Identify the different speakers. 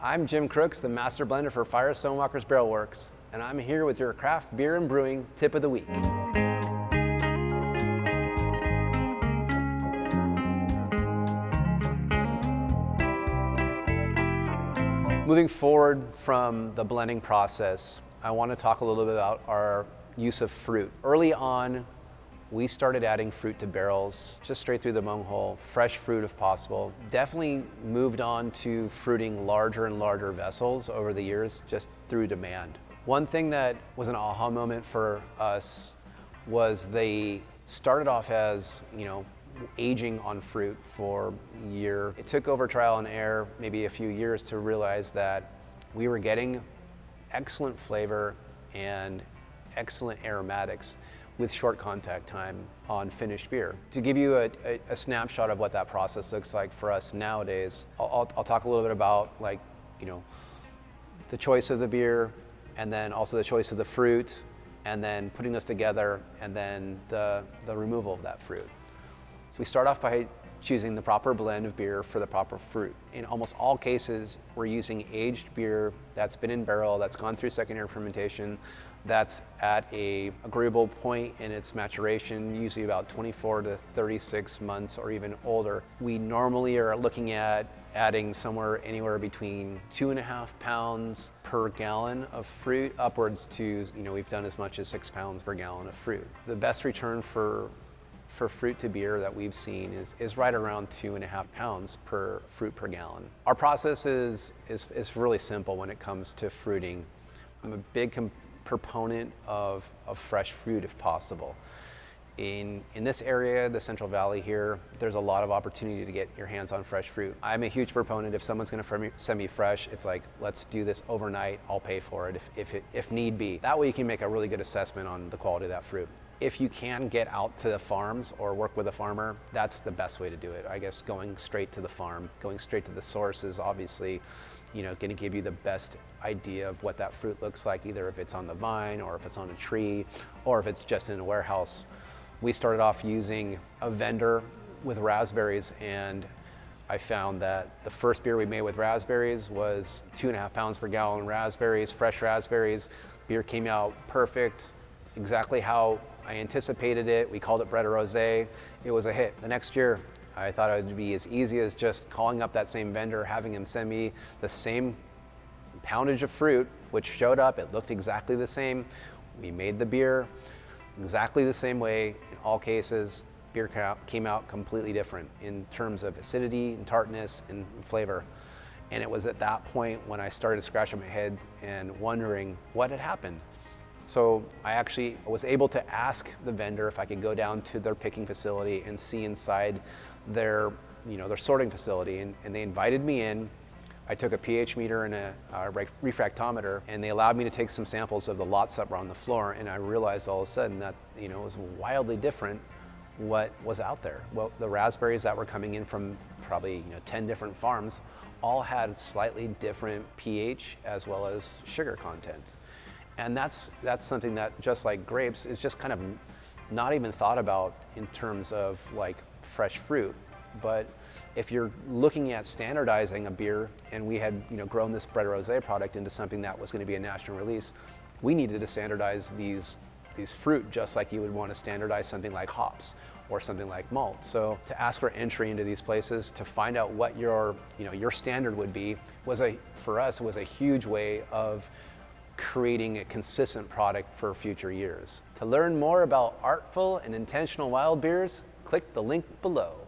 Speaker 1: I'm Jim Crooks, the Master Blender for Firestone Walker Barrelworks, and I'm here with your craft beer and brewing tip of the week. Moving forward from the blending process, I want to talk a little bit about our use of fruit. Early on, we started adding fruit to barrels, just straight through the bunghole, fresh fruit if possible. Definitely moved on to fruiting larger and larger vessels over the years, just through demand. One thing that was an aha moment for us was they started off as, aging on fruit for a year. It took over trial and error, maybe a few years, to realize that we were getting excellent flavor and excellent aromatics with short contact time on finished beer. To give you a snapshot of what that process looks like for us nowadays, I'll talk a little bit about the choice of the beer, and then also the choice of the fruit, and then putting this together, and then the removal of that fruit. So we start off by choosing the proper blend of beer for the proper fruit. In almost all cases, we're using aged beer that's been in barrel, that's gone through secondary fermentation, that's at an agreeable point in its maturation, usually about 24 to 36 months or even older. We normally are looking at adding anywhere between 2.5 pounds per gallon of fruit, upwards to, we've done as much as 6 pounds per gallon of fruit. The best return for fruit to beer that we've seen is right around 2.5 pounds per fruit per gallon. Our process is really simple when it comes to fruiting. I'm a big proponent of fresh fruit if possible. In this area, the Central Valley here, there's a lot of opportunity to get your hands on fresh fruit. I'm a huge proponent. If someone's gonna send me fresh, it's like, let's do this overnight, I'll pay for it if need be. That way you can make a really good assessment on the quality of that fruit. If you can get out to the farms or work with a farmer, that's the best way to do it. I guess going straight to the farm, going straight to the source is obviously going to give you the best idea of what that fruit looks like, either if it's on the vine or if it's on a tree or if it's just in a warehouse. We started off using a vendor with raspberries, and I found that the first beer we made with raspberries was 2.5 pounds per gallon raspberries, fresh raspberries. Beer came out perfect, exactly how I anticipated it. We called it Bread Rosé. It was a hit. The next year, I thought it would be as easy as just calling up that same vendor, having him send me the same poundage of fruit, which showed up. It looked exactly the same. We made the beer exactly the same way. In all cases, beer came out completely different in terms of acidity and tartness and flavor. And it was at that point when I started scratching my head and wondering what had happened. So I actually was able to ask the vendor if I could go down to their picking facility and see inside their sorting facility, and they invited me in. I took a pH meter and a refractometer, and they allowed me to take some samples of the lots that were on the floor, and I realized all of a sudden that it was wildly different what was out there. Well, the raspberries that were coming in from probably 10 different farms all had slightly different pH as well as sugar contents. And that's something that, just like grapes, is just kind of not even thought about in terms of like fresh fruit. But if you're looking at standardizing a beer, and we had grown this Bread Rosé product into something that was going to be a national release, we needed to standardize these fruit just like you would want to standardize something like hops or something like malt. So to ask for entry into these places, to find out what your standard would be, for us was a huge way of creating a consistent product for future years. To learn more about artful and intentional wild beers, click the link below.